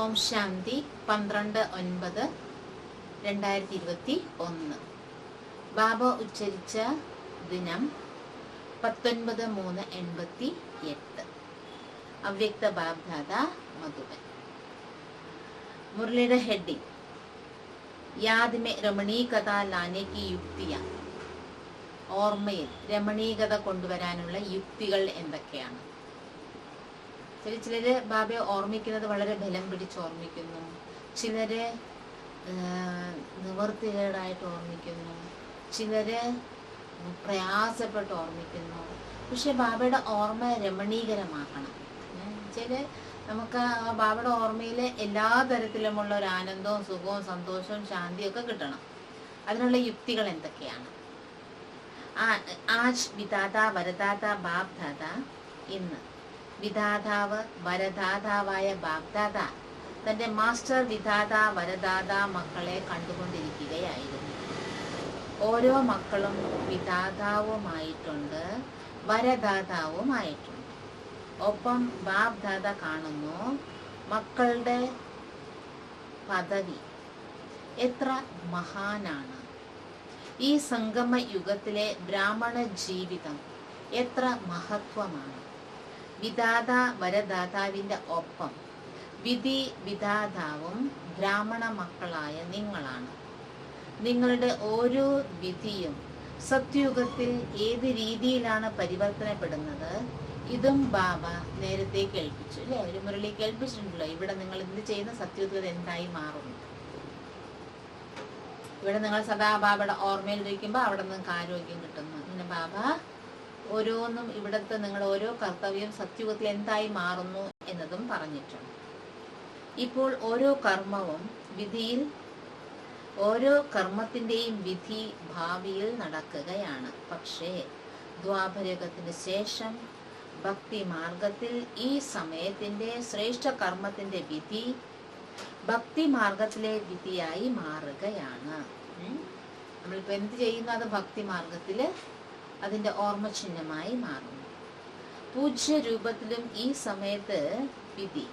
ഓം ശാന്തി 12/9/2021. ബാബ ഉച്ചരിച്ച ദിനം 19/3/88. അവ്യക്ത ബാബ്ദാദ മധുബൻ. മുരളിയുടെ ഹെഡിങ് യാദ് മേ രമണീകത ലാനെ കി യുക്തിയ. ഓർമ്മയിൽ രമണീകത കൊണ്ടുവരാനുള്ള യുക്തികൾ എന്തൊക്കെയാണ്? ചിലര് ബാബയെ ഓർമ്മിക്കുന്നത് വളരെ ബലം പിടിച്ച് ഓർമ്മിക്കുന്നു, ചിലര് നിവർത്തികേടായിട്ട് ഓർമ്മിക്കുന്നു, ചിലര് പ്രയാസപ്പെട്ട് ഓർമ്മിക്കുന്നു. പക്ഷെ ബാബയുടെ ഓർമ്മ രമണീകരമാക്കണം. നമുക്ക് ബാബയുടെ ഓർമ്മയിൽ എല്ലാ തരത്തിലുമുള്ള ഒരു ആനന്ദവും സുഖവും സന്തോഷവും ശാന്തിയും ഒക്കെ കിട്ടണം. അതിനുള്ള യുക്തികൾ എന്തൊക്കെയാണ്? ആജ് വിധാത വരദാത ബാബ്ദാദ. ഇന്ന് വിധാതാവ് വരദാതാവായ ബാബ്ദാദ തന്റെ മാസ്റ്റർ വിധാത വരദാത മക്കളെ കണ്ടുകൊണ്ടിരിക്കുകയായിരുന്നു. ഓരോ മക്കളും വിധാതാവുമായിട്ടുണ്ട്, വരദാതാവുമായിട്ടുണ്ട്. ഒപ്പം ബാബ്ദാദ കാണുന്നു മക്കളുടെ പദവി എത്ര മഹാനാണ്. ഈ സംഗമ യുഗത്തിലെ ബ്രാഹ്മണ ജീവിതം എത്ര മഹത്വമാണ്. വിധാത വരദാതാവിന്റെ ഒപ്പം വിധി വിധാതാവും ബ്രാഹ്മണ മക്കളായ നിങ്ങളാണ്. നിങ്ങളുടെ ഓരോ വിധിയും സത്യുഗത്തിൽ ഏത് രീതിയിലാണ് പരിവർത്തനപ്പെടുന്നത്, ഇതും ബാബ നേരത്തെ കേൾപ്പിച്ചു അല്ലെ? ഒരു മുരളി കേൾപ്പിച്ചിട്ടുണ്ടല്ലോ. ഇവിടെ നിങ്ങൾ എന്ത് ചെയ്യുന്ന സത്യുഗത്തിൽ എന്തായി മാറുന്നു. ഇവിടെ നിങ്ങൾ സദാ ബാബയുടെ ഓർമ്മയിൽ ഇരിക്കുമ്പോൾ അവിടെ നിങ്ങൾക്ക് ആരോഗ്യം കിട്ടുന്നു. ഇങ്ങനെ ബാബ ഓരോന്നും ഇവിടുത്തെ നിങ്ങളുടെ ഓരോ കർത്തവ്യം സത്യുഗത്തിൽ എന്തായി മാറുന്നു എന്നതും പറഞ്ഞിട്ടുണ്ട്. ഇപ്പോൾ ഓരോ കർമ്മവും വിധിയിൽ, ഓരോ കർമ്മത്തിന്റെയും വിധി ഭാവിയിൽ നടക്കുകയാണ്. പക്ഷേ ദ്വാപരയുഗത്തിന് ശേഷം ഭക്തി മാർഗത്തിൽ ഈ സമയത്തിന്റെ ശ്രേഷ്ഠ കർമ്മത്തിന്റെ വിധി ഭക്തി മാർഗത്തിലെ വിധിയായി മാറുകയാണ്. നമ്മളിപ്പോ എന്ത് ചെയ്യുന്നു അത് ഭക്തി മാർഗത്തില് അതിന്റെ ഓർമ്മ ചിഹ്നമായി മാറുന്നു. പൂജ്യ രൂപത്തിലും ഈ സമയത്ത് വിധി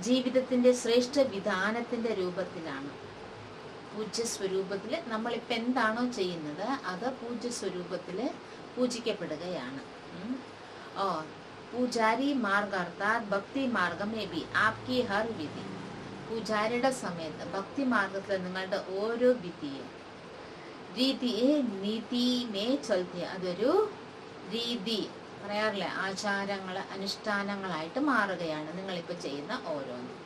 ജീവിതത്തിന്റെ ശ്രേഷ്ഠ വിധാനത്തിന്റെ രൂപത്തിലാണ്. പൂജ്യ സ്വരൂപത്തില് നമ്മളിപ്പോ എന്താണോ ചെയ്യുന്നത് അത് പൂജ്യ സ്വരൂപത്തില് പൂജിക്കപ്പെടുകയാണ്. और പൂജാരി മാർഗ അർത്ഥാത് ഭക്തി മാർഗമേ ബി ആപ്കി ഹർ വിധി. പൂജാരിയുടെ സമയത്ത് ഭക്തി മാർഗത്തിൽ നിങ്ങളുടെ ഓരോ വിധിയും രീതിയെ നീതി മേ ചൊല്ലിയ അതൊരു രീതി പറയാറില്ലേ, ആചാരങ്ങള് അനുഷ്ഠാനങ്ങളായിട്ട് മാറുകയാണ് നിങ്ങളിപ്പോ ചെയ്യുന്ന ഓരോന്നും.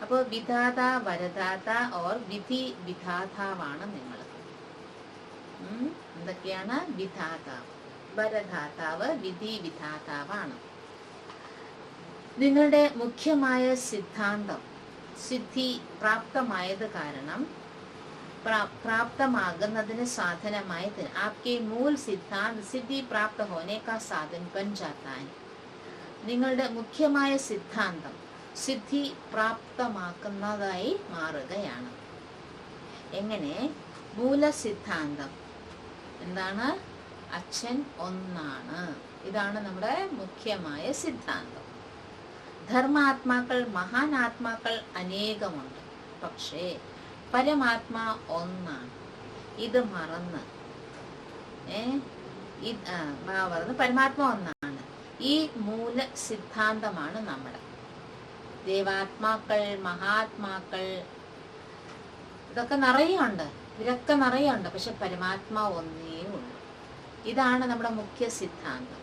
അപ്പോൾ വിധാത വരദാത ഓർ വിധി വിധാതാവാണ് നിങ്ങൾ. എന്തൊക്കെയാണ്? വിധാതാവ്, വരദാതാവ്, വിധി വിധാതാവാണ്. നിങ്ങളുടെ മുഖ്യമായ സിദ്ധാന്തം സിദ്ധി പ്രാപ്തമായത് കാരണം പ്രാപ്തമാകുന്നതിന് സാധനമായി ആപ്കെ മൂൽ സിദ്ധാന്ത് സിദ്ധി പ്രാപ്ത ഹോനെ കാ സാധൻ ബൻ ജാതാ ഹൈ. നിങ്ങളുടെ മുഖ്യമായ സിദ്ധാന്തം സിദ്ധി പ്രാപ്തമാക്കുന്നതായി മാറുകയാണ്. എങ്ങനെ? മൂല സിദ്ധാന്തം എന്താണ്? അച്ഛൻ ഒന്നാണ്. ഇതാണ് നമ്മുടെ മുഖ്യമായ സിദ്ധാന്തം. ധർമാത്മാക്കൾ, മഹാനാത്മാക്കൾ അനേകമുണ്ട്, പക്ഷേ പരമാത്മാ ഒന്നാണ്. ഇത് മറന്ന് പരമാത്മാ ഒന്നാണ്. ഈ മൂല സിദ്ധാന്തമാണ് നമ്മുടെ ദേവാത്മാക്കൾ, മഹാത്മാക്കൾ, ഇതൊക്കെ നിറയുണ്ട്, ഇവരൊക്കെ നിറയുണ്ട്, പക്ഷെ പരമാത്മാ ഒന്നേ ഉള്ളൂ. ഇതാണ് നമ്മുടെ മുഖ്യ സിദ്ധാന്തം.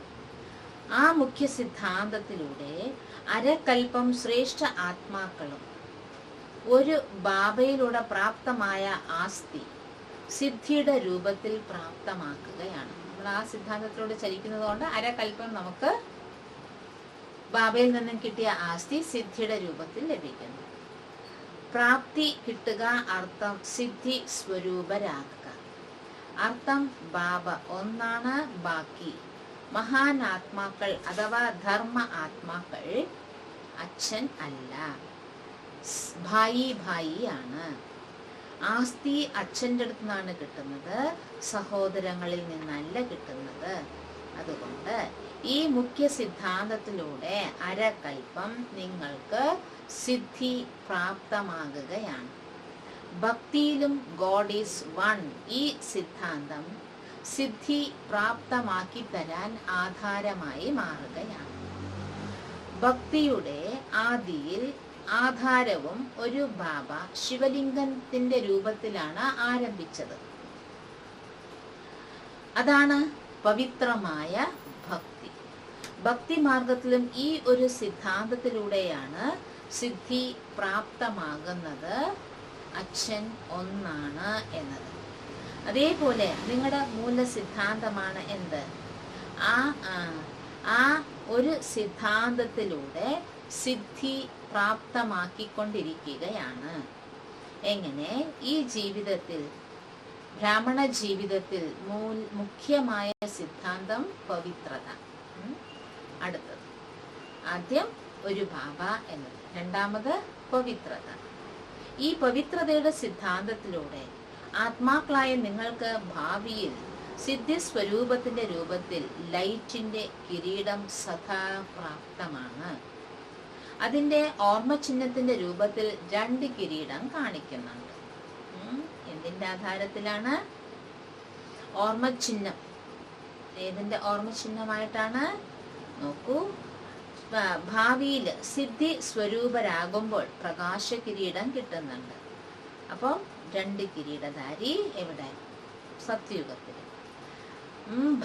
ആ മുഖ്യ സിദ്ധാന്തത്തിലൂടെ അരകൽപ്പം ശ്രേഷ്ഠ ആത്മാക്കളും ഒരു ബാബയിലൂടെ പ്രാപ്തമായ ആസ്തി സിദ്ധിയുടെ രൂപത്തിൽ പ്രാപ്തമാക്കുകയാണ്. നമ്മൾ ആ സിദ്ധാന്തത്തിലൂടെ ചലിക്കുന്നത് കൊണ്ട് അരകൽപ്പം നമുക്ക് ബാബയിൽ നിന്നും കിട്ടിയ ആസ്തി സിദ്ധിയുടെ രൂപത്തിൽ ലഭിക്കുന്നു. പ്രാപ്തി കിട്ടുക അർത്ഥം സിദ്ധി സ്വരൂപരാകുക. അർത്ഥം ബാബ ഒന്നാണ്, ബാക്കി മഹാനാത്മാക്കൾ അഥവാ ധർമ്മ ആത്മാക്കൾ അച്ഛൻ അല്ല, ഭായി ഭായിയാണ്. ആസ്തി അച്ഛൻ്റെ അടുത്ത് നിന്നാണ് കിട്ടുന്നത്, സഹോദരങ്ങളിൽ നിന്നല്ല കിട്ടുന്നത്. അതുകൊണ്ട് ഈ മുഖ്യ സിദ്ധാന്തത്തിലൂടെ അരകൽപ്പം നിങ്ങൾക്ക് സിദ്ധി പ്രാപ്തമാകുകയാണ്. ഭക്തിയിലും ഗോഡ് ഈസ് വൺ ഈ സിദ്ധാന്തം സിദ്ധി പ്രാപ്തമാക്കി തരാൻ ആധാരമായി മാറുകയാണ്. ഭക്തിയുടെ ആദിയിൽ ആധാരവും ഒരു ബാബ ശിവലിംഗത്തിന്റെ രൂപത്തിലാണ് ആരംഭിച്ചത്. അതാണ് പവിത്രമായ ഭക്തി. ഭക്തി മാർഗത്തിലും ഈ ഒരു സിദ്ധാന്തത്തിലൂടെയാണ് സിദ്ധി പ്രാപ്തമാകുന്നത്. അച്ഛൻ ഒന്നാണ് എന്നത്. അതേപോലെ നിങ്ങളുടെ മൂല സിദ്ധാന്തമാണ് എന്ത്? ആ ഒരു സിദ്ധാന്തത്തിലൂടെ സിദ്ധി പ്രാപ്തമാക്കിക്കൊണ്ടിരിക്കുകയാണ്. എങ്ങനെ? ഈ ജീവിതത്തിൽ, ബ്രാഹ്മണ ജീവിതത്തിൽ മുഖ്യമായ സിദ്ധാന്തം പവിത്രത. അടുത്തത് ആദ്യം ഒരു ബാബ എന്നത്, രണ്ടാമത് പവിത്രത. ഈ പവിത്രതയുടെ സിദ്ധാന്തത്തിലൂടെ ആത്മാക്കളായ നിങ്ങൾക്ക് ഭാവിയിൽ സിദ്ധി സ്വരൂപത്തിന്റെ രൂപത്തിൽ ലൈറ്റിന്റെ കിരീടം സദാ പ്രാപ്തമാണ്. അതിന്റെ ഓർമ്മചിഹ്നത്തിന്റെ രൂപത്തിൽ 2 കിരീടം കാണിക്കുന്നുണ്ട്. എന്തിന്റെ ആധാരത്തിലാണ്? ഓർമ്മചിഹ്നം. ഏതിന്റെ ഓർമ്മചിഹ്നമായിട്ടാണ്? നോക്കൂ, ഭാവിയിൽ സിദ്ധി സ്വരൂപരാകുമ്പോൾ പ്രകാശ കിരീടം കിട്ടുന്നുണ്ട്. അപ്പം 2 കിരീടധാരി എവിടെ? സത്യുഗത്തിൽ.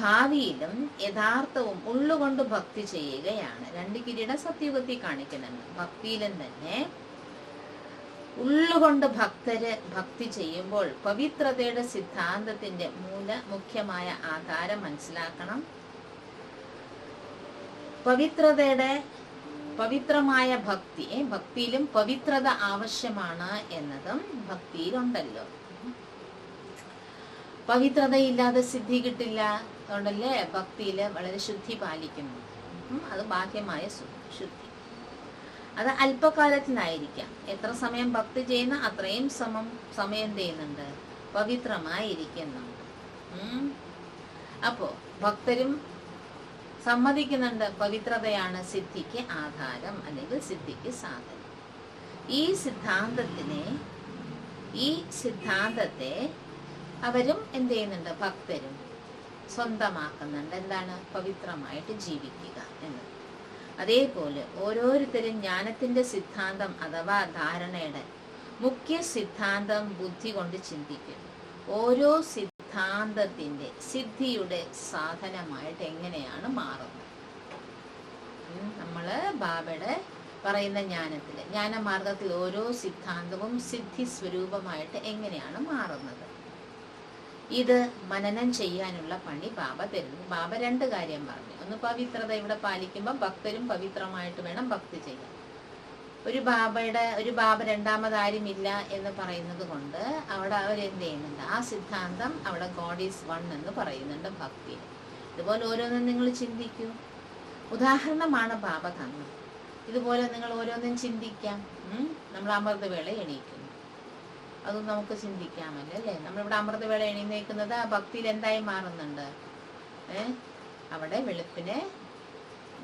ഭാവിയിലും യഥാർത്ഥവും ഉള്ളുകൊണ്ട് ഭക്തി ചെയ്യുകയാണ്. 2 കിരീടം സത്യുഗത്തിൽ കാണിക്കുന്നുണ്ട്. ഭക്തിയിലും തന്നെ ഉള്ളുകൊണ്ട് ഭക്തര് ഭക്തി ചെയ്യുമ്പോൾ പവിത്രതയുടെ സിദ്ധാന്തത്തിന്റെ മുഖ്യമായ ആധാരം മനസ്സിലാക്കണം. പവിത്രമായ ഭക്തി, ഭക്തിയിലും പവിത്രത ആവശ്യമാണ് എന്നതും ഭക്തിയിലുണ്ടല്ലോ. പവിത്രതയില്ലാതെ സിദ്ധി കിട്ടില്ല. അതുകൊണ്ടല്ലേ ഭക്തിയില് വളരെ ശുദ്ധി പാലിക്കുന്നു. അത് ബാഹ്യമായ ശുദ്ധി. അത് അല്പകാലത്തിനായിരിക്കാം. എത്ര സമയം ഭക്തി ചെയ്യുന്ന അത്രയും സമയം ചെയ്യുന്നുണ്ട്, പവിത്രമായിരിക്കുന്നുണ്ട്. അപ്പോ ഭക്തരും സമ്മതിക്കുന്നുണ്ട് പവിത്രതയാണ് സിദ്ധിക്ക് ആധാരം അല്ലെങ്കിൽ സിദ്ധിക്ക് സാധനം. ഈ സിദ്ധാന്തത്തെ അവരും എന്ത് ചെയ്യുന്നുണ്ട്? ഭക്തരും സ്വന്തമാക്കുന്നുണ്ട്. എന്താണ്? പവിത്രമായിട്ട് ജീവിക്കുക എന്നത്. അതേപോലെ ഓരോരുത്തരും ജ്ഞാനത്തിന്റെ സിദ്ധാന്തം അഥവാ ധാരണയുടെ മുഖ്യ സിദ്ധാന്തം ബുദ്ധി കൊണ്ട് ചിന്തിക്കും. ഓരോ സിദ്ധാന്തത്തിന്റെ സിദ്ധിയുടെ സാധനമായിട്ട് എങ്ങനെയാണ് മാറുന്നത്? നമ്മള് ബാബയുടെ പറയുന്ന ജ്ഞാനമാർഗത്തിൽ ഓരോ സിദ്ധാന്തവും സിദ്ധി സ്വരൂപമായിട്ട് എങ്ങനെയാണ് മാറുന്നത്? ഇത് മനനം ചെയ്യാനുള്ള പണി ബാബ തരുന്നു. ബാബ 2 കാര്യം പറഞ്ഞു. ഒന്ന്, പവിത്രത ഇവിടെ പാലിക്കുമ്പോൾ ഭക്തരും പവിത്രമായിട്ട് വേണം ഭക്തി ചെയ്യാൻ. ഒരു ബാബ രണ്ടാമതാരുമില്ല എന്ന് പറയുന്നത് കൊണ്ട് അവിടെ അവരെന്ത് ചെയ്യുന്നുണ്ട്? ആ സിദ്ധാന്തം അവിടെ ഗോഡ് ഈസ് വൺ എന്ന് പറയുന്നുണ്ട് ഭക്തിയിൽ. ഇതുപോലെ ഓരോന്നും നിങ്ങൾ ചിന്തിക്കൂ. ഉദാഹരണമാണ് ബാബ തന്നത്. ഇതുപോലെ നിങ്ങൾ ഓരോന്നും ചിന്തിക്കാം. നമ്മൾ അമൃതവേള എണീക്കുന്നു, അതും നമുക്ക് ചിന്തിക്കാമല്ലോ അല്ലേ? നമ്മളിവിടെ അമൃതവേള എണീക്കുന്നത് ആ ഭക്തിയിൽ എന്തായി മാറുന്നുണ്ട്? അവിടെ വെളുപ്പിന്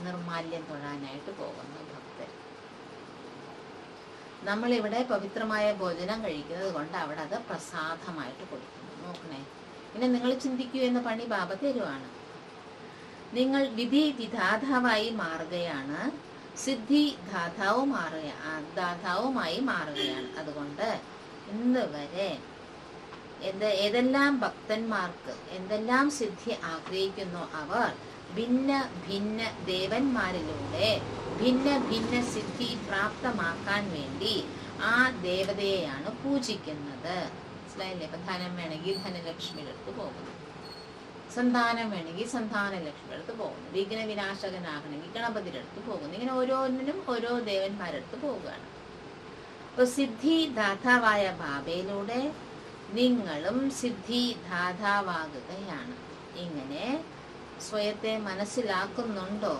നിർമാല്യം തൊഴാനായിട്ട് പോകുന്നു ഭക്തർ. നമ്മളിവിടെ പവിത്രമായ ഭോജനം കഴിക്കുന്നത് കൊണ്ട് അവിടെ അത് പ്രസാദമായിട്ട് കൊടുക്കുന്നു. നോക്കണേ, പിന്നെ നിങ്ങൾ ചിന്തിക്കൂ എന്ന പണി ബാബ തരുവാണ്. നിങ്ങൾ വിധാതാവായി മാറുകയാണ്, സിദ്ധി ദാതാവുമായി മാറുകയാണ്. അതുകൊണ്ട് ഇന്ന് വരെ ഏതെല്ലാം ഭക്തന്മാർക്ക് എന്തെല്ലാം സിദ്ധി ആഗ്രഹിക്കുന്നു അവർ ഭിന്ന ഭിന്ന ദേവന്മാരിലൂടെ ഭിന്ന ഭിന്ന സിദ്ധി പ്രാപ്തമാക്കാൻ വേണ്ടി ആ ദേവതയെയാണ് പൂജിക്കുന്നത്. മനസ്സിലായില്ലേ? ഇപ്പൊ ധനം വേണമെങ്കിൽ ധനലക്ഷ്മിയുടെ അടുത്ത് പോകുന്നു, സന്താനം വേണമെങ്കിൽ സന്താനലക്ഷ്മിയുടെ അടുത്ത് പോകുന്നു, വിഘ്ന വിനാശകനാകണമെങ്കിൽ ഗണപതിയുടെ അടുത്ത് പോകുന്നു. ഇങ്ങനെ ഓരോന്നിനും ഓരോ ദേവന്മാരുടെ അടുത്ത് പോവുകയാണ്. അപ്പൊ സിദ്ധി ദാതാവായ ബാബയിലൂടെ നിങ്ങളും സിദ്ധി ദാതാവാകുകയാണ്. ഇങ്ങനെ സ്വയത്തെ മനസ്സിലാക്കുന്നുണ്ടോ?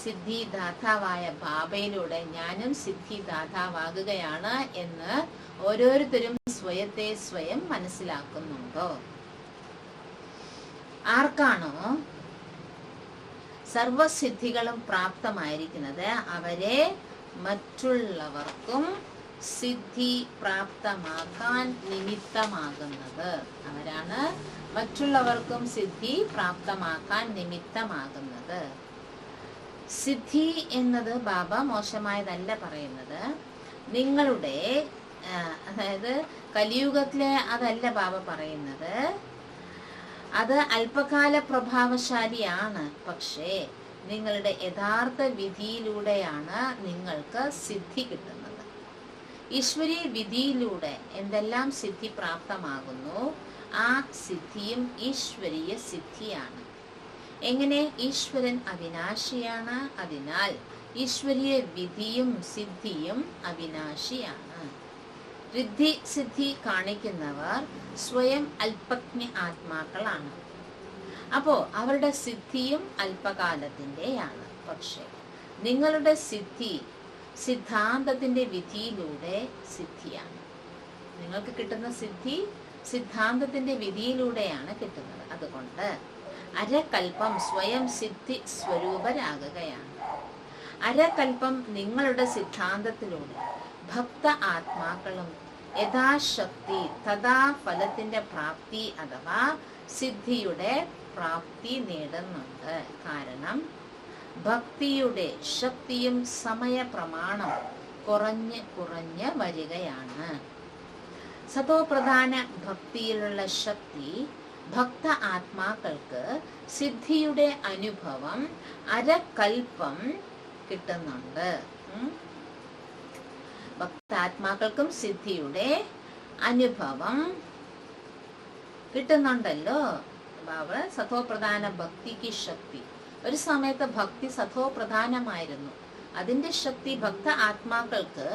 സിദ്ധി ദാതാവായ ബാബയിലൂടെ ഞാനും സിദ്ധി ദാതാവാകുകയാണ് എന്ന് ഓരോരുത്തരും സ്വയത്തെ സ്വയം മനസ്സിലാക്കുന്നുണ്ടോ? ആർക്കാണോ സർവസിദ്ധികളും പ്രാപ്തമായിരിക്കുന്നത് അവരെ മറ്റുള്ളവർക്കും സിദ്ധി പ്രാപ്തമാക്കാൻ നിമിത്തമാകുന്നത്. അവരാണ് മറ്റുള്ളവർക്കും സിദ്ധി പ്രാപ്തമാക്കാൻ നിമിത്തമാകുന്നത്. സിദ്ധി എന്നത് ബാബ മോശമായതല്ല പറയുന്നത്. നിങ്ങളുടെ അതായത് കലിയുഗത്തിലെ അതല്ല ബാബ പറയുന്നത്. അത് അല്പകാല പ്രഭാവശാലിയാണ്. പക്ഷേ നിങ്ങളുടെ യഥാർത്ഥ വിധിയിലൂടെയാണ് നിങ്ങൾക്ക് സിദ്ധി കിട്ടുന്നത്. ഈശ്വരീയ വിധിയിലൂടെ എന്തെല്ലാം സിദ്ധി പ്രാപ്തമാകുന്നു, ആ സിദ്ധിയും ഈശ്വരീയ സിദ്ധിയാണ്. എങ്ങനെ? ഈശ്വരൻ അവിനാശിയാണ്. അതിനാൽ ഈശ്വരീയ വിധിയും സിദ്ധിയും അവിനാശിയാണ്. ഋദ്ധി സിദ്ധി കാണിക്കുന്നവർ സ്വയം അല്പജ്ഞ ആത്മാക്കളാണ്. അപ്പോ അവരുടെ സിദ്ധിയും അല്പകാലത്തിൻ്റെയാണ്. പക്ഷെ നിങ്ങളുടെ സിദ്ധി സിദ്ധാന്തത്തിന്റെ വിധിയിലൂടെ സിദ്ധിയാണ്. നിങ്ങൾക്ക് കിട്ടുന്ന സിദ്ധി സിദ്ധാന്തത്തിന്റെ വിധിയിലൂടെയാണ് കിട്ടുന്നത്. അതുകൊണ്ട് അരകൽപ്പം സ്വയം സിദ്ധി സ്വരൂപരാകുകയാണ്. അരകൽപ്പം നിങ്ങളുടെ സിദ്ധാന്തത്തിലൂടെ ഭക്ത ആത്മാക്കളും യഥാശക്തി തഥാ ഫലത്തിന്റെ പ്രാപ്തി അഥവാ സിദ്ധിയുടെ പ്രാപ്തി നേടുന്നുണ്ട്. കാരണം ഭക്തിയുടെ ശക്തിയും സമയപ്രമാണം കുറഞ്ഞ് വരികയാണ്. സതോപ്രധാന ഭക്തിയിലുള്ള ശക്തി ഭക്ത ആത്മാക്കൾക്ക് സിദ്ധിയുടെ അനുഭവം അരകൽപ്പം കിട്ടുന്നുണ്ട്. ഭക്താത്മാക്കൾക്കും സിദ്ധിയുടെ അനുഭവം കിട്ടുന്നുണ്ടല്ലോ. സതോപ്രധാന ഭക്തിക്ക് ശക്തി. ഒരു സമയത്ത് ഭക്തി സതോപ്രധാനമായിരുന്നു. അതിന്റെ ശക്തി ഭക്ത ആത്മാക്കൾക്ക്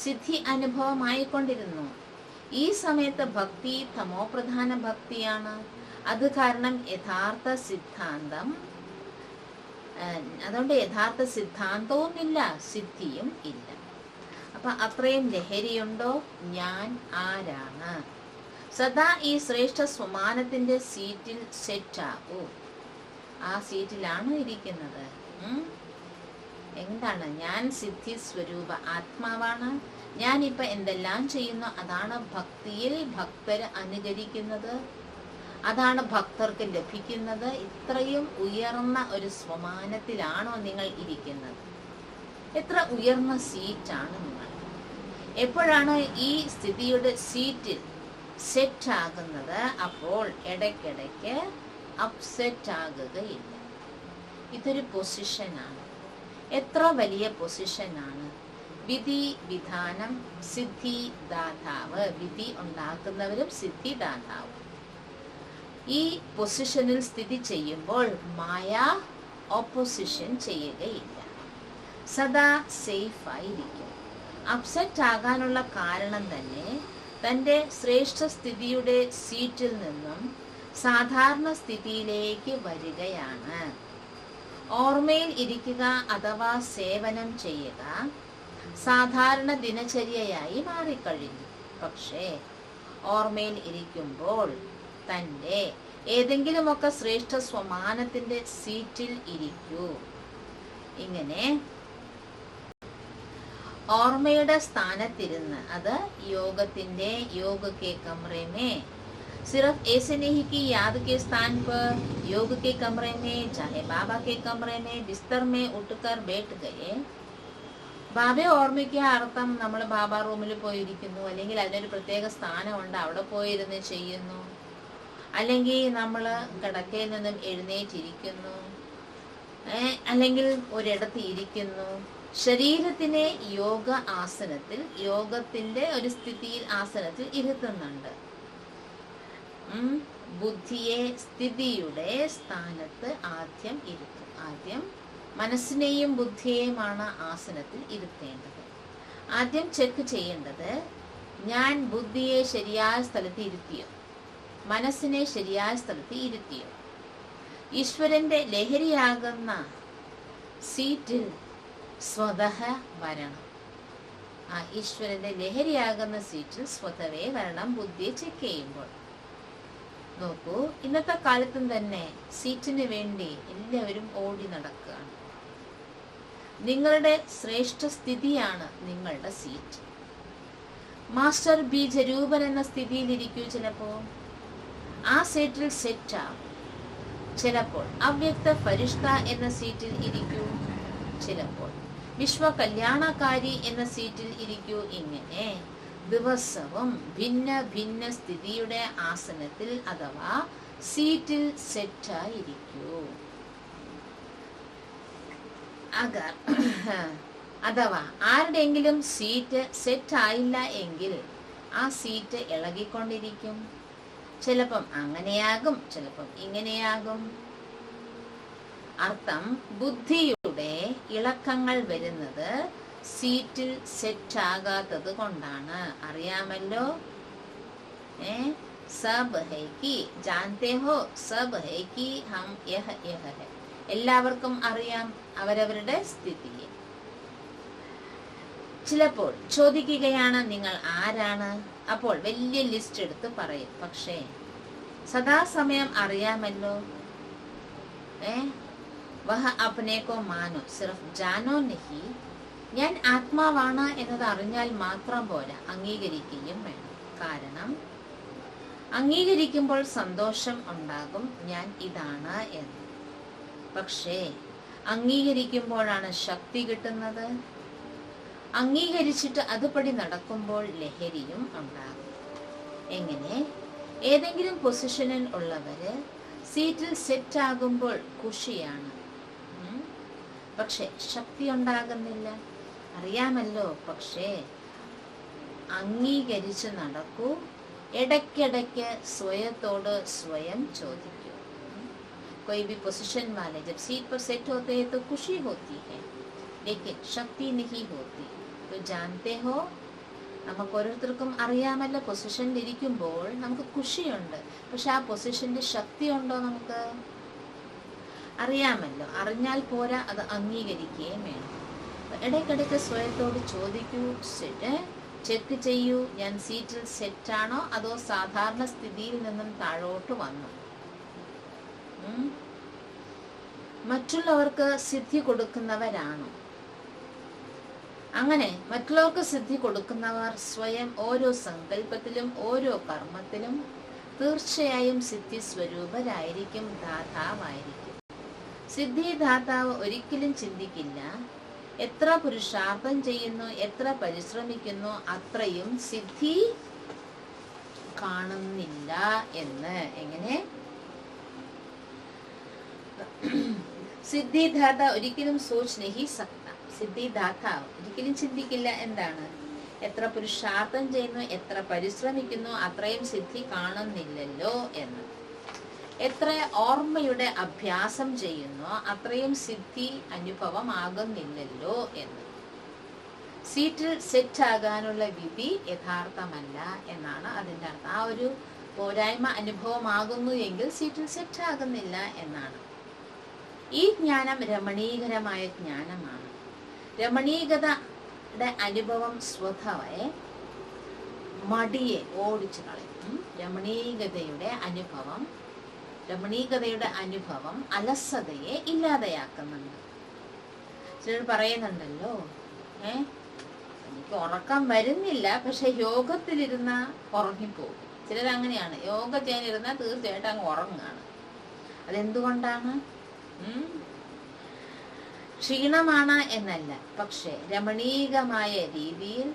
സിദ്ധി അനുഭവമായിക്കൊണ്ടിരുന്നു. ഈ സമയത്ത് ഭക്തി തമോപ്രധാന ഭക്തിയാണ്. അത് കാരണം യഥാർത്ഥ സിദ്ധാന്തം, അതുകൊണ്ട് യഥാർത്ഥ സിദ്ധാന്തവും ഇല്ല, സിദ്ധിയും ഇല്ല. അപ്പൊ അത്രയും ലഹരിയുണ്ടോ? ഞാൻ ആരാണ്? സദാ ഈ ശ്രേഷ്ഠ സ്വമാനത്തിന്റെ സീറ്റിൽ സെറ്റാകൂ. ആ സീറ്റിലാണ് ഇരിക്കുന്നത്. എന്താണ്? ഞാൻ സിദ്ധി സ്വരൂപ ആത്മാവാണ്. ഞാനിപ്പോ എന്തെല്ലാം ചെയ്യുന്നു അതാണ് ഭക്തിയിൽ ഭക്തര് അനുകരിക്കുന്നത്, അതാണ് ഭക്തർക്ക് ലഭിക്കുന്നത്. ഇത്രയും ഉയർന്ന ഒരു സ്വമാനത്തിലാണോ നിങ്ങൾ ഇരിക്കുന്നത്? എത്ര ഉയർന്ന സീറ്റാണ് നിങ്ങൾ? എപ്പോഴാണ് ഈ സ്ഥിതിയുടെ സീറ്റിൽ സെറ്റ് ആകുന്നത്? അപ്പോൾ ഇടയ്ക്കിടയ്ക്ക് അപ്സെറ്റ് ആകുകയില്ല. ഇതൊരു പൊസിഷനാണ്. എത്ര വലിയ പൊസിഷനാണ്! വിധി വിധാനം സിദ്ധി ദാതാവ്. വിധി ഉണ്ടാക്കുന്നവരും സിദ്ധി ദാതാവും. ഈ പൊസിഷനിൽ സ്ഥിതി ചെയ്യുമ്പോൾ മായ ഓപ്പോസിഷൻ ചെയ്യുകയില്ല, സദാ സേഫ് ആയിരിക്കും. അപ്സെറ്റ് ആകാനുള്ള കാരണം തന്നെ തൻ്റെ ശ്രേഷ്ഠ സ്ഥിതിയുടെ സീറ്റിൽ നിന്നും സാധാരണ സ്ഥിതിയിലേക്ക് വരികയാണ്. ഓർമ്മയിൽ ഇരിക്കുക അഥവാ സേവനം ചെയ്യുക സാധാരണ ദിനചര്യയായി മാറിക്കഴിഞ്ഞു. പക്ഷേ ഓർമ്മയിൽ ഇരിക്കുമ്പോൾ തൻ്റെ ഏതെങ്കിലുമൊക്കെ ശ്രേഷ്ഠ സ്വമാനത്തിന്റെ സീറ്റിൽ ഇരിക്കൂ. ഇങ്ങനെ ഓർമ്മയുടെ സ്ഥാനത്തിരുന്ന്, അത് യോഗത്തിന്റെ योग के कमरे में सिर्फ ऐसे नहीं कि याद के स्थान पर योग के कमरे में चाहे बाबा के कमरे में बिस्तर में उठकर बैठ गए. ബാബയെ ഓർമ്മിക്കുക അർത്ഥം നമ്മൾ ബാബ റൂമിൽ പോയിരിക്കുന്നു, അല്ലെങ്കിൽ അതിനൊരു പ്രത്യേക സ്ഥാനമുണ്ട് അവിടെ പോയിരുന്ന് ചെയ്യുന്നു, അല്ലെങ്കിൽ നമ്മൾ കിടക്കയിൽ നിന്നും എഴുന്നേറ്റിരിക്കുന്നു, അല്ലെങ്കിൽ ഒരിടത്ത് ഇരിക്കുന്നു. ശരീരത്തിനെ യോഗ ആസനത്തിൽ, യോഗത്തിന്റെ ഒരു സ്ഥിതിയിൽ ആസനത്തിൽ ഇരുത്തുന്നുണ്ട്. ബുദ്ധിയെ സ്ഥിതിയുടെ സ്ഥാനത്ത് ആദ്യം ഇരുത്തും. ആദ്യം മനസ്സിനെയും ബുദ്ധിയെയുമാണ് ആസനത്തിൽ ഇരുത്തേണ്ടത്. ആദ്യം ചെക്ക് ചെയ്യേണ്ടത് ഞാൻ ബുദ്ധിയെ ശരിയായ സ്ഥലത്ത് ഇരുത്തിയോ, മനസ്സിനെ ശരിയായ സ്ഥലത്ത് ഇരുത്തിയോ. ഈശ്വരന്റെ ലഹരിയാകുന്ന സീറ്റിൽ സ്വതഹ വരണം. ആ ഈശ്വരന്റെ ലഹരിയാകുന്ന സീറ്റിൽ സ്വതവേ വരണം. ബുദ്ധിയെ ചെക്ക് ചെയ്യുമ്പോൾ നോക്കൂ, ഇന്നത്തെ കാലത്തും തന്നെ സീറ്റിന് വേണ്ടി എല്ലാവരും ഓടി നടക്കുകയാണ്. നിങ്ങളുടെ ശ്രേഷ്ഠ സ്ഥിതിയാണ് നിങ്ങളുടെ സീറ്റ്. മാസ്റ്റർ ബീജരൂപൻ എന്ന സ്ഥിതിയിലിരിക്കൂ ചിലപ്പോൾ, ആ സീറ്റിൽ സെറ്റാവും. ചിലപ്പോൾ അവ്യക്ത ഫരിഷ്ത എന്ന സീറ്റിൽ ഇരിക്കൂ, ചിലപ്പോൾ വിശ്വ കല്യാണകാരി എന്ന സീറ്റിൽ ഇരിക്കൂ. ഇങ്ങനെ ദിവസവും ഭിന്ന ഭിന്ന സ്ഥിതിയുടെ ആസനത്തിൽ അഥവാ സീറ്റിൽ സെറ്റായിരിക്കൂ. അഥവാ ആരുടെയെങ്കിലും സീറ്റ് സെറ്റ് ആയില്ല എങ്കിൽ ആ സീറ്റ് ഇളകിക്കൊണ്ടിരിക്കും. ചിലപ്പം അങ്ങനെയാകും, ചിലപ്പം ഇങ്ങനെയാകും. അർത്ഥം, ബുദ്ധിയുടെ ഇളക്കങ്ങൾ വരുന്നത് സീറ്റിൽ സെറ്റ് ആകാത്തത് കൊണ്ടാണ്. അറിയാമല്ലോ, സബ് ഹൈ കി ജാൻതേ ഹോ, സബ് ഹൈ കി ഹം യഹ് യഹ് ഹൈ. എല്ലാവർക്കും അറിയാം അവരവരുടെ സ്ഥിതിയെ. ചിലപ്പോൾ ചോദിക്കുകയാണ്, നിങ്ങൾ ആരാണ്? അപ്പോൾ വലിയ ലിസ്റ്റ് എടുത്ത് പറയും. പക്ഷേ സദാസമയം അറിയാമല്ലോ, വഹ അപ്നെ കോ മാനോ സിർഫ് ജാനോ നഹി. ഞാൻ ആത്മാവാണ് എന്നത് അറിഞ്ഞാൽ മാത്രം പോരാ, അംഗീകരിക്കുകയും വേണം. കാരണം അംഗീകരിക്കുമ്പോൾ സന്തോഷം ഉണ്ടാകും, ഞാൻ ഇതാണ് എന്ന്. പക്ഷേ അംഗീകരിക്കുമ്പോഴാണ് ശക്തി കിട്ടുന്നത്. അംഗീകരിച്ചിട്ട് അതുപടി നടക്കുമ്പോൾ ലഹരിയും ഉണ്ടാകും. എങ്ങനെ? ഏതെങ്കിലും പൊസിഷനിൽ ഉള്ളവര് സീറ്റിൽ സെറ്റ് ആകുമ്പോൾ ഖുഷിയാണ്, പക്ഷെ ശക്തി ഉണ്ടാകുന്നില്ല. അറിയാമല്ലോ, പക്ഷേ അംഗീകരിച്ച് നടക്കൂ. ഇടയ്ക്കിടയ്ക്ക് സ്വയത്തോട് സ്വയം ചോദിക്കൂ. कोई भी पोजीशन वाले जब सीट पर सेट होते हैं तो खुशी होती है, लेकिन शक्ति नहीं होती. तो जानते हो, നമുക്ക് ഓരോരുത്തർക്കും അറിയാമല്ലോ, പൊസിഷനിൽ ഇരിക്കുമ്പോൾ നമുക്ക് ഖുഷിയുണ്ട്, പക്ഷെ ആ പൊസിഷന്റെ ശക്തി ഉണ്ടോ നമുക്ക്? അറിയാമല്ലോ. അറിഞ്ഞാൽ പോരാ, അത് അംഗീകരിക്കുകയും വേണം. ഇടയ്ക്കിടയ്ക്ക് സ്വയത്തോട് ചോദിക്കൂ, ചെക്ക് ചെയ്യൂ, ഞാൻ സീറ്റിൽ സെറ്റാണോ അതോ സാധാരണ സ്ഥിതിയിൽ നിന്നും താഴോട്ട് വന്നു? മറ്റുള്ളവർക്ക് സിദ്ധി കൊടുക്കുന്നവരാണോ? അങ്ങനെ മറ്റുള്ളവർക്ക് സിദ്ധി കൊടുക്കുന്നവർ സ്വയം ഓരോ സങ്കല്പത്തിലും ഓരോ കർമ്മത്തിലും തീർച്ചയായും സിദ്ധി സ്വരൂപരായിരിക്കും, ദാതാവായിരിക്കും. സിദ്ധിദാതാവ് ഒരിക്കലും ചിന്തിക്കില്ല എത്ര പുരുഷാർത്ഥം ചെയ്യുന്നു, എത്ര പരിശ്രമിക്കുന്നു, അത്രയും സിദ്ധി കാണുന്നില്ല എന്ന്. എങ്ങനെ? സിദ്ധിദാത ഒരിക്കലും സോച്ച് നഹി സക്ത. സിദ്ധിദാതാവ് ഒരിക്കലും ചിന്തിക്കില്ല എന്താണ്? എത്ര പുരുഷാർത്ഥം ചെയ്യുന്നു, എത്ര പരിശ്രമിക്കുന്നു, അത്രയും സിദ്ധി കാണുന്നില്ലല്ലോ എന്ന്. എത്ര ഓർമ്മയുടെ അഭ്യാസം ചെയ്യുന്നോ അത്രയും സിദ്ധി അനുഭവമാകുന്നില്ലല്ലോ എന്ന്. സീറ്റിൽ സെറ്റ് ആകാനുള്ള വിധി യഥാർത്ഥമല്ല എന്നാണ് അതിൻ്റെ അർത്ഥം. ആ ഒരു പോരായ്മ അനുഭവമാകുന്നു എങ്കിൽ സീറ്റിൽ സെറ്റ് ആകുന്നില്ല എന്നാണ്. ഈ ജ്ഞാനം രമണീകരമായ ജ്ഞാനമാണ്. രമണീകതയുടെ അനുഭവം സ്വതവേ മടിയെ ഓടിച്ചു കളയും. രമണീകതയുടെ അനുഭവം അലസതയെ ഇല്ലാതെയാക്കുന്നുണ്ട്. ചിലർ പറയുന്നുണ്ടല്ലോ, എനിക്ക് ഉറക്കം വരുന്നില്ല, പക്ഷെ യോഗത്തിലിരുന്ന ഉറങ്ങിപ്പോകും. ചിലരങ്ങനെയാണ്, യോഗ ചെയ്യാനിരുന്നാൽ തീർച്ചയായിട്ടും അങ്ങ് ഉറങ്ങുകയാണ്. അതെന്തുകൊണ്ടാണ്? ക്ഷീണമാണ് എന്നല്ല, പക്ഷെ രമണീകമായ രീതിയിൽ,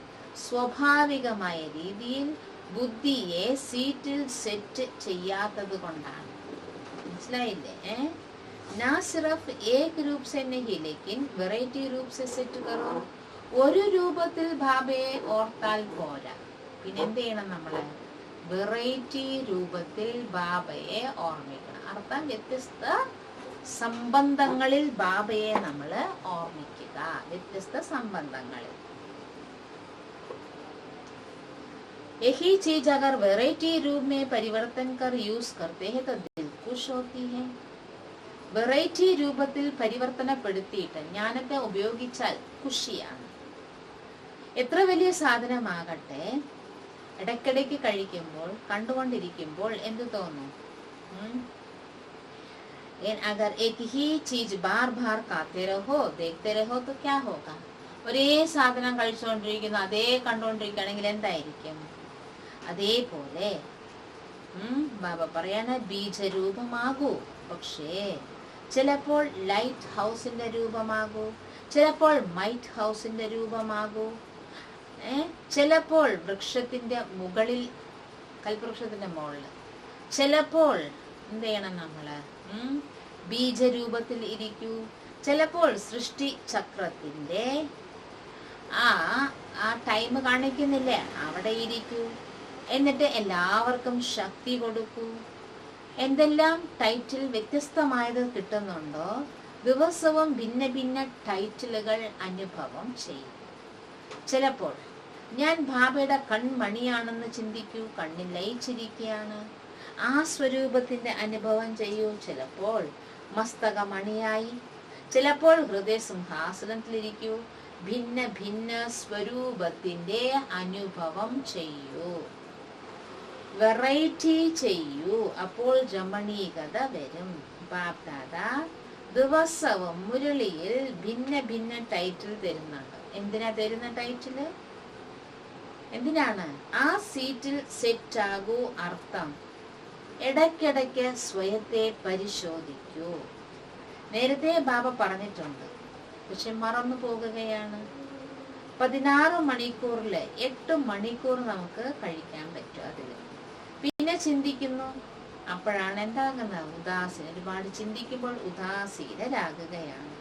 സ്വാഭാവികമായ രീതിയിൽ ബുദ്ധിയെ സീറ്റിൽ സെറ്റ് ചെയ്യാത്തത് കൊണ്ടാണ്. മനസ്സിലായില്ലേ? ना सिर्फ एक रूप से नहीं लेकिन വെറൈറ്റി रूप से सेट करो. ഒരു രൂപത്തിൽ ബാബയെ ഓർത്താൽ പോരാ, പിന്നെ എന്ത് ചെയ്യണം? നമ്മള് വെറൈറ്റി രൂപത്തിൽ ബാബയെ ഓർമ്മിക്കണം. അർത്ഥം, വ്യത്യസ്ത സംബന്ധങ്ങളിൽ ബാബയെ നമ്മൾ ഓർമ്മിക്കുക. വ്യത്യസ്ത സംബന്ധങ്ങളിൽ. यही चीज अगर वेराइटी रूप में परिवर्तन कर यूज करते हैं तो दिल खुश होती है. വെറൈറ്റി രൂപത്തിൽ പരിവർത്തനപ്പെടുത്തിയിട്ട് ജ്ഞാനത്തെ ഉപയോഗിച്ചാൽ ഖുഷിയാണ്. എത്ര വലിയ സാധനമാകട്ടെ, ഇടയ്ക്കിടയ്ക്ക് കഴിക്കുമ്പോൾ, കണ്ടുകൊണ്ടിരിക്കുമ്പോൾ എന്ത് തോന്നും? अगर एक ही चीज बार बार खाते रहो देखते रहो तो क्या होगा? ഒരേ സാധനം കഴിച്ചുകൊണ്ടിരിക്കുന്നു, അതേ കണ്ടുകൊണ്ടിരിക്കുകയാണെങ്കിൽ എന്തായിരിക്കും? അതേപോലെ ബാബ പറയാണ് ബീജരൂപമാകൂ. പക്ഷേ ചിലപ്പോൾ ലൈറ്റ് ഹൗസിന്റെ രൂപമാകൂ, ചിലപ്പോൾ മൈറ്റ് ഹൗസിന്റെ രൂപമാകൂ, ചിലപ്പോൾ വൃക്ഷത്തിന്റെ മുകളിൽ, കൽവൃക്ഷത്തിന്റെ മുകളിൽ, ചിലപ്പോൾ എന്ത് ചെയ്യണം നമ്മള് ബീജരൂപത്തിൽ ഇരിക്കൂ, ചിലപ്പോൾ സൃഷ്ടി ചക്രത്തിന്റെ ആ ടൈം കാണിക്കുന്നില്ലേ അവിടെ ഇരിക്കൂ, എന്നിട്ട് എല്ലാവർക്കും ശക്തി കൊടുക്കൂ. എന്തെല്ലാം ടൈറ്റിൽ വ്യത്യസ്തമായത് കിട്ടുന്നുണ്ടോ ദിവസവും ഭിന്ന ഭിന്ന ടൈറ്റിലുകൾ അനുഭവം ചെയ്യും. ചിലപ്പോൾ ഞാൻ ബാബയുടെ കൺമണിയാണെന്ന് ചിന്തിക്കൂ, കണ്ണിൽ ലയിച്ചിരിക്കുകയാണ്, ആ സ്വരൂപത്തിന്റെ അനുഭവം ചെയ്യൂ. ചിലപ്പോൾ മസ്തകമണിയായി, ചിലപ്പോൾ ഹൃദയ സിംഹാസനത്തിലിരിക്കൂ. ഭിന്ന ഭിന്ന സ്വരൂപത്തിന്റെ അനുഭവം ചെയ്യൂ, വെറൈറ്റി ചെയ്യൂ, അപ്പോൾ രമണീകത വരും. ബാപ്ദാദ ദിവസവും മുരളിയിൽ ഭിന്ന ഭിന്ന ടൈറ്റിൽ തരുന്നുണ്ട്. എന്തിനാ തരുന്ന ടൈറ്റില്? എന്തിനാണ്? ആ സീറ്റിൽ സെറ്റ് ആകൂ. അർത്ഥം ഇടയ്ക്കിടയ്ക്ക് സ്വയത്തെ പരിശോധിക്കൂ. നേരത്തെ ബാബ പറഞ്ഞിട്ടുണ്ട്, പക്ഷെ മറന്നു പോകുകയാണ്. 16 മണിക്കൂറില് 8 മണിക്കൂർ നമുക്ക് കഴിക്കാൻ പറ്റും. അതില് പിന്നെ ചിന്തിക്കുന്നു, അപ്പോഴാണ് എന്താകുന്നത്? ഉദാസീന. ഒരുപാട് ചിന്തിക്കുമ്പോൾ ഉദാസീനരാകുകയാണ്.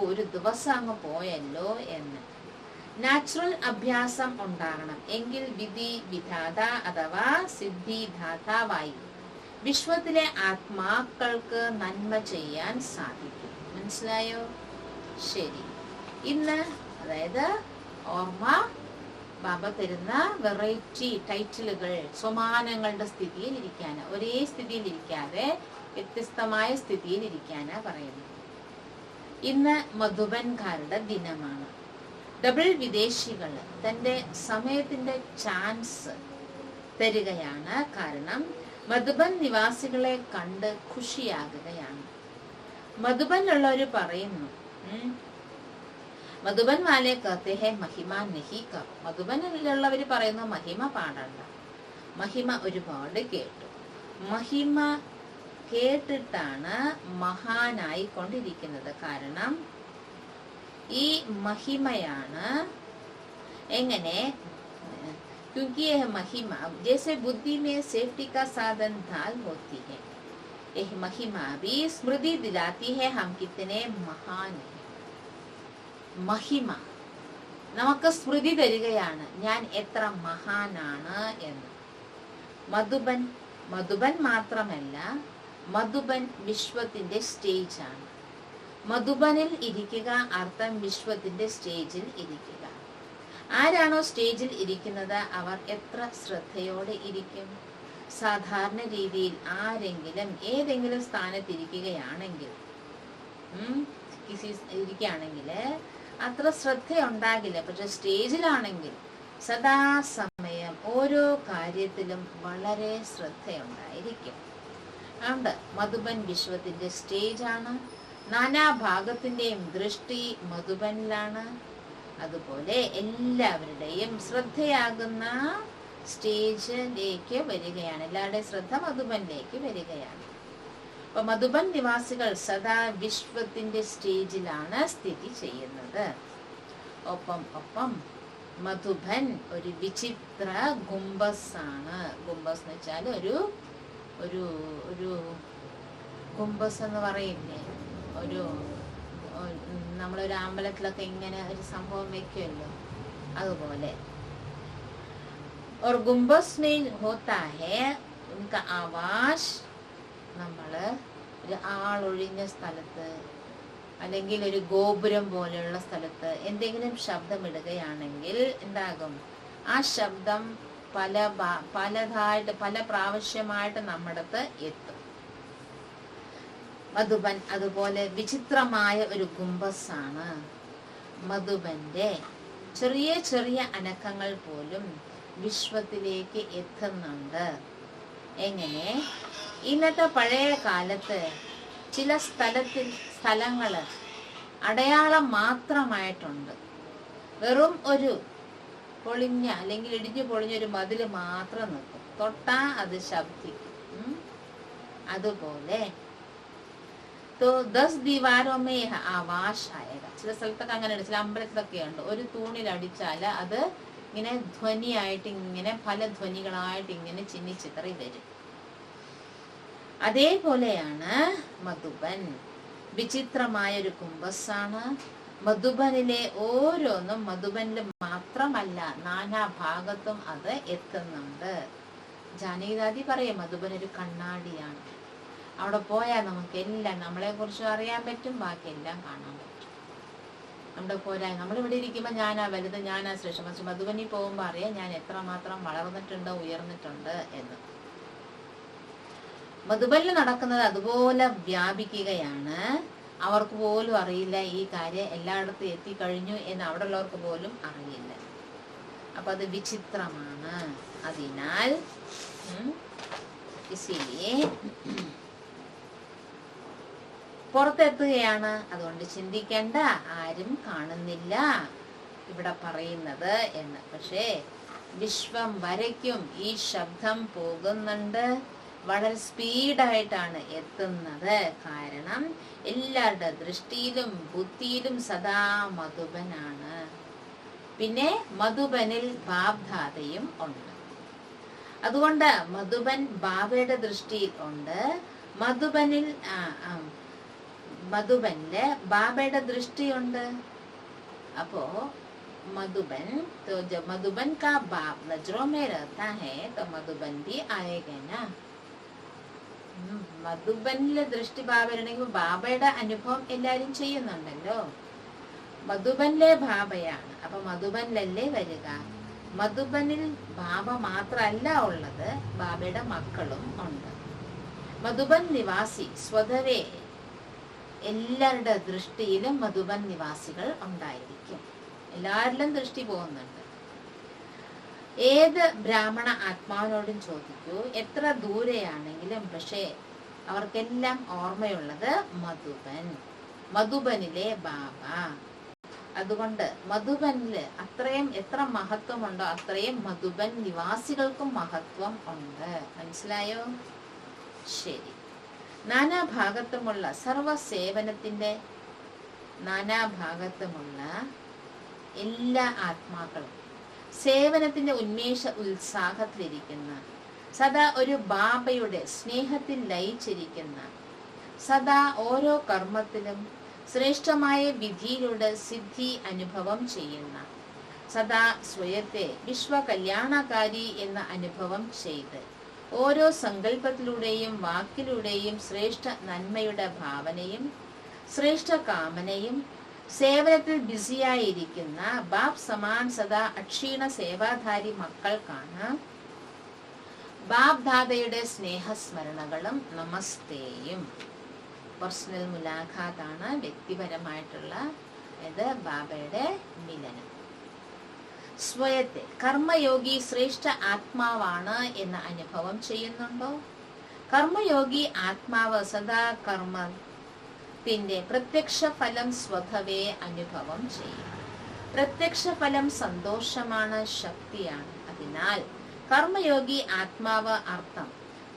ഒരു ദിവസം അങ്ങ് പോയല്ലോ എന്ന്. നാച്ചുറൽ അഭ്യാസം ഉണ്ടാകണം. എങ്കിൽ വിധി വിധാത അഥവാ സിദ്ധിദാതാവായി വിശ്വത്തിലെ ആത്മാക്കൾക്ക് നന്മ ചെയ്യാൻ സാധിക്കും. മനസ്സിലായോ? ശരി. ഇന്ന് അതായത് ഓർമ്മ ബാബ തരുന്ന വെറൈറ്റി ടൈറ്റിലുകൾ സ്വമാനങ്ങളുടെ സ്ഥിതിയിൽ ഇരിക്കാനാ, ഒരേ സ്ഥിതിയിൽ ഇരിക്കാതെ വ്യത്യസ്തമായ സ്ഥിതിയിൽ ഇരിക്കാനാ പറയുന്നത്. ഇന്ന് മധുബൻകാരുടെ ദിനമാണ്. ഡബിൾ വിദേശികൾ തന്റെ സമയത്തിന്റെ ചാൻസ് തരികയാണ്. കാരണം മധുബൻ നിവാസികളെ കണ്ട് ഖുഷിയാകുകയാണ്. മധുബനിലുള്ളവര് പറയുന്നു, മധുബൻ വാലെ കത്തെ ഹെ മഹിമ നഹി കർ. മധുബനിലുള്ളവര് പറയുന്നു മഹിമ പാടണ്ട. മഹിമ ഒരുപാട് കേട്ടു. മഹിമ കേട്ടിട്ടാണ് മഹാനായി കൊണ്ടിരിക്കുന്നത്. കാരണം ഈ മഹിമയാണ് എങ്ങനെ? क्योंकि यह महिमा जैसे बुद्धि में सेफ्टी का साधन ढाल होती है, यह महिमा भी स्मृति दिलाती है हम कितने महान हैं. മഹിമ നമുക്ക് സ്മൃതി തരികയാണ് ഞാൻ എത്ര മഹാനാണ് എന്ന്. മധുബൻ മാത്രമല്ല, മധുബൻ വിശ്വത്തിന്റെ സ്റ്റേജാണ്. മധുബനിൽ ഇരിക്കുക അർത്ഥം വിശ്വത്തിന്റെ സ്റ്റേജിൽ ഇരിക്കുക. ആരാണോ സ്റ്റേജിൽ ഇരിക്കുന്നത് അവർ എത്ര ശ്രദ്ധയോടെ ഇരിക്കും? സാധാരണ രീതിയിൽ ആരെങ്കിലും ഏതെങ്കിലും സ്ഥാനത്തിരിക്കുകയാണെങ്കിൽ ഇരിക്കുകയാണെങ്കിൽ അത്ര ശ്രദ്ധയുണ്ടാകില്ല. പക്ഷെ സ്റ്റേജിലാണെങ്കിൽ സദാസമയം ഓരോ കാര്യത്തിലും വളരെ ശ്രദ്ധയുണ്ടായിരിക്കും. അതുകൊണ്ട് മധുബൻ വിശ്വത്തിന്റെ സ്റ്റേജാണ്. നാനാഭാഗത്തിന്റെയും ദൃഷ്ടി മധുബനിലാണ്. അതുപോലെ എല്ലാവരുടെയും ശ്രദ്ധയാകുന്ന സ്റ്റേജിലേക്ക് വരികയാണ്. എല്ലാവരുടെയും ശ്രദ്ധ മധുബനിലേക്ക് വരികയാണ്. അപ്പൊ മധുബൻ നിവാസികൾ സദാ വിശ്വത്തിന്റെ സ്റ്റേജിലാണ് സ്ഥിതി ചെയ്യുന്നത്. ഒപ്പം മധുബൻ ഒരു വിചിത്ര ഗുംബസ് ആണ്. ഗുംബസ് എന്ന് വെച്ചാൽ ഒരു ഗുംബസ് എന്ന് പറയില്ലേ, നമ്മളൊരു അമ്പലത്തിലൊക്കെ ഇങ്ങനെ ഒരു സംഭവം വെക്കുമല്ലോ, അതുപോലെ. और गुम्बस में होता है उनका आवाज. നമ്മള് ഒരു ആളൊഴിഞ്ഞ സ്ഥലത്ത് അല്ലെങ്കിൽ ഒരു ഗോപുരം പോലെയുള്ള സ്ഥലത്ത് എന്തെങ്കിലും ശബ്ദമിടുകയാണെങ്കിൽ എന്താകും? ആ ശബ്ദം പല പ്രാവശ്യമായിട്ട് നമ്മടത്ത് എത്തും. മധുബൻ അതുപോലെ വിചിത്രമായ ഒരു ഗുംബസ് ആണ്. മധുബന്റെ ചെറിയ ചെറിയ അനക്കങ്ങൾ പോലും വിശ്വത്തിലേക്ക് എത്തുന്നുണ്ട്. എങ്ങനെ? ഇന്നത്തെ പഴയ കാലത്ത് ചില സ്ഥലങ്ങള് അടയാളം മാത്രമായിട്ടുണ്ട്. വെറും ഒരു പൊളിഞ്ഞ അല്ലെങ്കിൽ ഇടിഞ്ഞു പൊളിഞ്ഞൊരു മതില് മാത്രം നിൽക്കും, തൊട്ടാ അത് ശബ്ദിക്കും. അതുപോലെ ചില സ്ഥലത്തൊക്കെ അങ്ങനെയുണ്ട്, ചില അമ്പലത്തിലൊക്കെ ഉണ്ട്. ഒരു തൂണിൽ അടിച്ചാല് അത് ഇങ്ങനെ ധ്വനിയായിട്ട് ഇങ്ങനെ പല ധ്വനികളായിട്ട് ഇങ്ങനെ ചിന്നിച്ചിതറി വരും. അതേപോലെയാണ് മധുബൻ. വിചിത്രമായ ഒരു കുംഭസാണ്. മധുബനിലെ ഓരോന്നും മധുബനിൽ മാത്രമല്ല, നാനാ ഭാഗത്തും അത് എത്തുന്നുണ്ട്. ജാനകിദാദി പറയും മധുബൻ ഒരു കണ്ണാടിയാണ്. അവിടെ പോയാൽ നമുക്ക് എല്ലാം നമ്മളെ കുറിച്ച് അറിയാൻ പറ്റും, ബാക്കിയെല്ലാം കാണാൻ പറ്റും. നമ്മുടെ പോരാ നമ്മളിവിടെ ഇരിക്കുമ്പോൾ ഞാനാ വലുത്, ഞാനാ ശ്രേഷ്ഠം. പക്ഷെ മധുബനിൽ പോകുമ്പോൾ അറിയാം ഞാൻ എത്രമാത്രം വളർന്നിട്ടുണ്ട്, ഉയർന്നിട്ടുണ്ട് എന്ന്. മധുബനിൽ നടക്കുന്നത് അതുപോലെ വ്യാപിക്കുകയാണ്. അവർക്ക് പോലും അറിയില്ല ഈ കാര്യം എല്ലായിടത്തും എത്തിക്കഴിഞ്ഞു എന്ന്. അവിടെ ഉള്ളവർക്ക് പോലും അറിയില്ല. അപ്പൊ അത് വിചിത്രമാണ്. അതിനാൽ പുറത്തെത്തുകയാണ്. അതുകൊണ്ട് ചിന്തിക്കേണ്ട, ആരും കാണുന്നില്ല ഇവിടെ പറയുന്നത് എന്ന്. പക്ഷേ വിശ്വം വരയ്ക്കും ഈ ശബ്ദം പോകുന്നുണ്ട്. വളരെ സ്പീഡായിട്ടാണ് എത്തുന്നത്. കാരണം എല്ലാവരുടെ ദൃഷ്ടിയിലും ബുദ്ധിയിലും സദാ മധുബനാണ്. പിന്നെ മധുബനിൽ ബാബ്ദാദയും ഉണ്ട്. അതുകൊണ്ട് മധുബൻ ബാബയുടെ ദൃഷ്ടിയിൽ ഉണ്ട്. മധുബനില് ബാബയുടെ ദൃഷ്ടിയുണ്ട്. അപ്പോ मधुबन का बाप नजरों में रहता है तो मधुबन भी आएगा ना. മധുബനിലെ ദൃഷ്ടി ബാബയാണെങ്കിൽ ബാബയുടെ അനുഭവം എല്ലാരും ചെയ്യുന്നുണ്ടല്ലോ. മധുബനിലെ ബാബയാണ്, അപ്പൊ മധുബനിലല്ലേ വരിക. മധുബനിൽ ബാബ മാത്രല്ല ഉള്ളത്, ബാബയുടെ മക്കളും ഉണ്ട്. മധുബൻ നിവാസി സ്വതവേ എല്ലാവരുടെ ദൃഷ്ടിയിലും മധുബൻ നിവാസികൾ ഉണ്ടായിരിക്കും. എല്ലാവരിലും ദൃഷ്ടി പോകുന്നുണ്ട്. ഏത് ബ്രാഹ്മണ ആത്മാവിനോടും ചോദിക്കൂ, എത്ര ദൂരെയാണെങ്കിലും. പക്ഷേ അവർക്കെല്ലാം ഓർമ്മയുള്ളത് മധുബൻ, മധുബനിലെ ബാബ. അതുകൊണ്ട് മധുബനില് അത്രയും എത്ര മഹത്വമുണ്ടോ അത്രയും മധുബൻ നിവാസികൾക്കും മഹത്വം ഉണ്ട്. മനസ്സിലായോ? ശരി. നാനാഭാഗത്തുമുള്ള സർവസേവനത്തിന്റെ നാനാഭാഗത്തുമുള്ള എല്ലാ ആത്മാക്കളും സേവനത്തിന്റെ ഉന്മേഷ ഉത്സാഹത്തിലിരിക്കുന്ന, സദാ ഒരു ബാബയുടെ സ്നേഹത്തിൽ ലയിച്ചിരിക്കുന്ന, സദാ ഓരോ കർമ്മത്തിലും ശ്രേഷ്ഠമായ വിധിയിലൂടെ സിദ്ധി അനുഭവം ചെയ്യുന്ന, സദാ സ്വയത്തെ വിശ്വകല്യാണകാരി എന്ന അനുഭവം ചെയ്ത് ഓരോ സങ്കല്പത്തിലൂടെയും വാക്കിലൂടെയും ശ്രേഷ്ഠ നന്മയുടെ ഭാവനയും ശ്രേഷ്ഠ കാമനയും സേവനത്തിൽ ബിസിയായിരിക്കുന്ന ബാബ് സമാൻ സദാ അക്ഷീണ സേവാധാരി മക്കൾക്കാണ് ബാബ് ദാദയുടെ സ്നേഹസ്മരണകളും നമസ്തേയും. പേഴ്സണൽ മുലാഖാത്താണ്, വ്യക്തിപരമായിട്ടുള്ള ഇത് ബാബയുടെ മിലനം. സ്വയത്തെ കർമ്മയോഗി ശ്രേഷ്ഠ ആത്മാവാണ് എന്ന അനുഭവം ചെയ്യുന്നുണ്ടോ? കർമ്മയോഗി ആത്മാവ് സദാ കർമ്മത്തിന്റെ പ്രത്യക്ഷ ഫലം സ്വതവേ അനുഭവം ചെയ്യും. പ്രത്യക്ഷ ഫലം സന്തോഷമാണ്, ശക്തിയാണ്. അതിനാൽ കർമ്മയോഗി ആത്മാവ് അർത്ഥം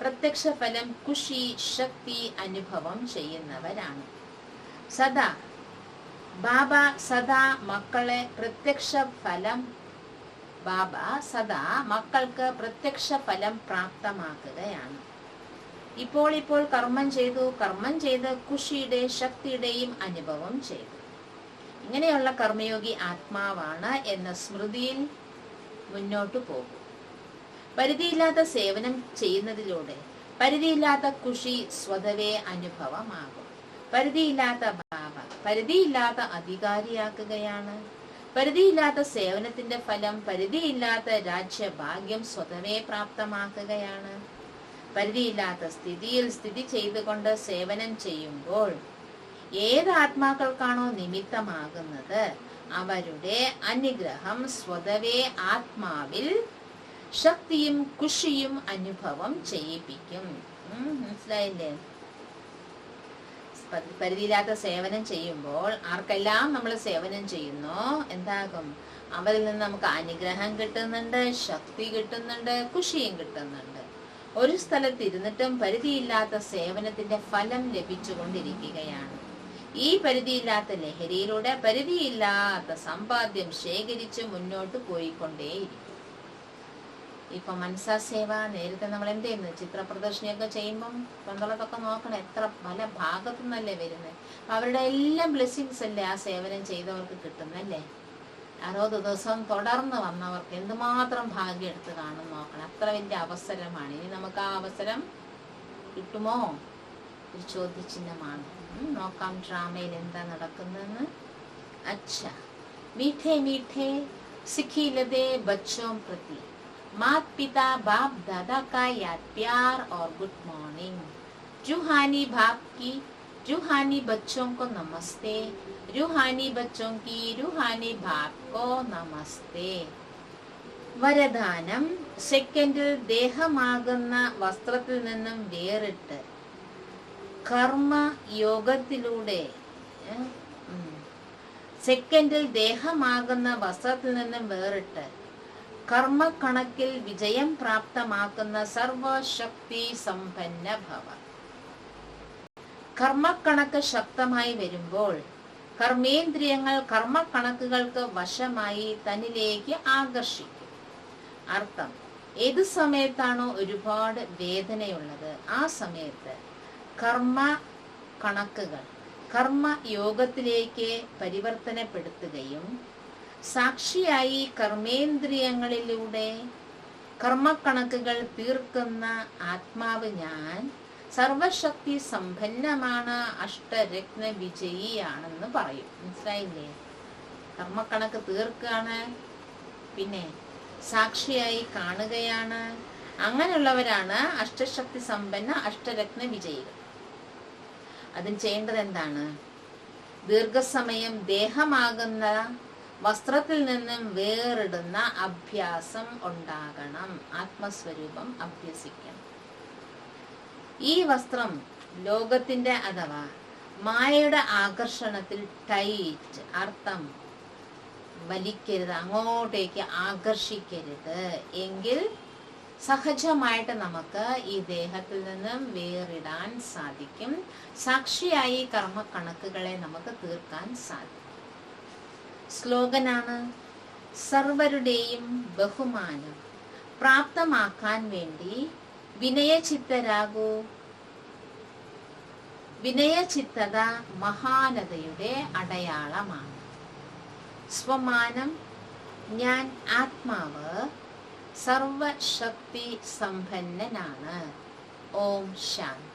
പ്രത്യക്ഷ ഫലം ഖുഷി, ശക്തി അനുഭവം ചെയ്യുന്നവരാണ്. സദാ ബാബ സദാ മക്കളെ പ്രത്യക്ഷ ഫലം ബാബ സദാ മക്കൾക്ക് പ്രത്യക്ഷ ഫലം പ്രാപ്തമാക്കുകയാണ്. ഇപ്പോൾ കർമ്മം ചെയ്ത് ഖുഷിയുടെ ശക്തിയുടെയും അനുഭവം ചെയ്തു. ഇങ്ങനെയുള്ള കർമ്മയോഗി ആത്മാവാണ് എന്ന സ്മൃതിയിൽ മുന്നോട്ടു പോകും. പരിധിയില്ലാത്ത സേവനം ചെയ്യുന്നതിലൂടെ പരിധിയില്ലാത്ത ഖുഷി സ്വതവേ അനുഭവമാകും. പരിധിയില്ലാത്ത ബാബ പരിധിയില്ലാത്ത അധികാരിയാക്കുകയാണ്. പരിധിയില്ലാത്ത സേവനത്തിന്റെ ഫലം പരിധിയില്ലാത്ത രാജ്യഭാഗ്യം സ്വതവേ പ്രാപ്തമാക്കുകയാണ്. പരിധിയില്ലാത്ത സ്ഥിതിയിൽ സ്ഥിതി ചെയ്തുകൊണ്ട് സേവനം ചെയ്യുമ്പോൾ ഏത് ആത്മാക്കൾക്കാണോ നിമിത്തമാകുന്നത് അവരുടെ അനുഗ്രഹം സ്വതവേ ആത്മാവിൽ ശക്തിയും ഖുഷിയും അനുഭവം ചെയ്യിപ്പിക്കും. മനസ്സിലായില്ലേ? പരിധിയില്ലാത്ത സേവനം ചെയ്യുമ്പോൾ ആർക്കെല്ലാം നമ്മൾ സേവനം ചെയ്യുന്നോ എന്താകും? അവരിൽ നിന്ന് നമുക്ക് അനുഗ്രഹം കിട്ടുന്നുണ്ട്, ശക്തി കിട്ടുന്നുണ്ട്, ഖുഷിയും കിട്ടുന്നുണ്ട്. ഒരു സ്ഥലത്ത് ഇരുന്നിട്ടും പരിധിയില്ലാത്ത സേവനത്തിന്റെ ഫലം ലഭിച്ചുകൊണ്ടിരിക്കുകയാണ്. ഈ പരിധിയില്ലാത്ത ലഹരിയിലൂടെ പരിധിയില്ലാത്ത സമ്പാദ്യം ശേഖരിച്ച് മുന്നോട്ട് പോയിക്കൊണ്ടേയിരിക്കും. ഇപ്പൊ മനസാ സേവ, നേരത്തെ നമ്മൾ എന്ത് ചെയ്യുന്നു? ചിത്ര പ്രദർശനിയൊക്കെ ചെയ്യുമ്പം പന്തളത്തൊക്കെ നോക്കണം, എത്ര പല ഭാഗത്തു നിന്നല്ലേ വരുന്നത്. അവരുടെ എല്ലാം ബ്ലെസ്സിങ്സ് അല്ലേ ആ സേവനം ചെയ്തവർക്ക് കിട്ടുന്നല്ലേ. 60 ദിവസം തുടർന്ന് വന്നവർക്ക് എന്തുമാത്രം ഭാഗ്യം എടുത്ത് കാണും നോക്കണം. അത്ര വലിയ അവസരമാണ്. ഇനി നമുക്ക് ആ അവസരം കിട്ടുമോ? ഒരു ചോദ്യചിഹ്നമാണ്. നോക്കാം ഡ്രാമയിൽ എന്താ നടക്കുന്നതെന്ന്. अच्छा मीठे मीठे सिखिलदे बच्चों प्रति माता पिता बाप दादा का याद प्यार और गुड मॉर्निंग. रूहानी बाप की रूहानी बच्चों को नमस्ते. रूहानी बच्चों की रूहानी बाप को नमस्ते. വരദാനം. സെക്കൻഡിൽ ദേഹമാകുന്ന വസ്ത്രത്തിൽ നിന്നും വേറിട്ട് കർമ്മയോഗത്തിലൂടെ സെക്കൻഡിൽ ദേഹമാകുന്ന വസ്ത്രത്തിൽ നിന്നും വേറിട്ട് കർമ്മക്കണക്കിൽ വിജയം പ്രാപ്തമാക്കുന്ന സർവശക്തി സമ്പന്ന ഭവ. കർമ്മക്കണക്ക് ശക്തമായി വരുമ്പോൾ കർമ്മേന്ദ്രിയങ്ങൾ കർമ്മക്കണക്കുകൾക്ക് വശമായി തന്നിലേക്ക് ആകർഷിക്കും. അർത്ഥം, ഏത് സമയത്താണോ ഒരുപാട് വേദനയുള്ളത് ആ സമയത്ത് കർമ്മ കണക്കുകൾ കർമ്മയോഗത്തിലേക്ക് പരിവർത്തനപ്പെടുത്തുകയും സാക്ഷിയായി കർമ്മേന്ദ്രിയങ്ങളിലൂടെ കർമ്മക്കണക്കുകൾ തീർക്കുന്ന ആത്മാവ് ഞാൻ സർവശക്തി സമ്പന്നമാണ്, അഷ്ടരത്ന വിജയിയാണെന്ന് പറയും. മനസ്സിലായില്ലേ? കർമ്മക്കണക്ക് തീർക്കുകയാണ്, പിന്നെ സാക്ഷിയായി കാണുകയാണ്. അങ്ങനെയുള്ളവരാണ് അഷ്ടശക്തി സമ്പന്ന അഷ്ടരത്ന വിജയികൾ. അതിന് ചെയ്യേണ്ടത് എന്താണ്? ദീർഘസമയം ദേഹമാകുന്ന വസ്ത്രത്തിൽ നിന്നും വേറിടുന്ന അഭ്യാസം ഉണ്ടാകണം. ആത്മസ്വരൂപം അഭ്യസിക്കണം. ഈ വസ്ത്രം ലോകത്തിന്റെ അഥവാ മായയുടെ ആകർഷണത്തിൽ ടൈറ്റ്, അർത്ഥം വലിക്കരുത്, അങ്ങോട്ടേക്ക് ആകർഷിക്കരുത്. എങ്കിൽ സഹജമായിട്ട് നമുക്ക് ഈ ദേഹത്തിൽ നിന്നും വേറിടാൻ സാധിക്കും. സാക്ഷിയായി കർമ്മക്കണക്കുകളെ നമുക്ക് തീർക്കാൻ സാധിക്കും. സ്ലോഗനാണ്: സർവരുടെയും ബഹുമാനം പ്രാപ്തമാക്കാൻ വേണ്ടി വിനയചിത്തരാകൂ. വിനയചിത്തത മഹാനതയുടെ അടയാളമാണ്. സ്വമാനം: ഞാൻ ആത്മാവ് സർവശക്തി സമ്പന്നനാണ്. ഓം ശാന്തി.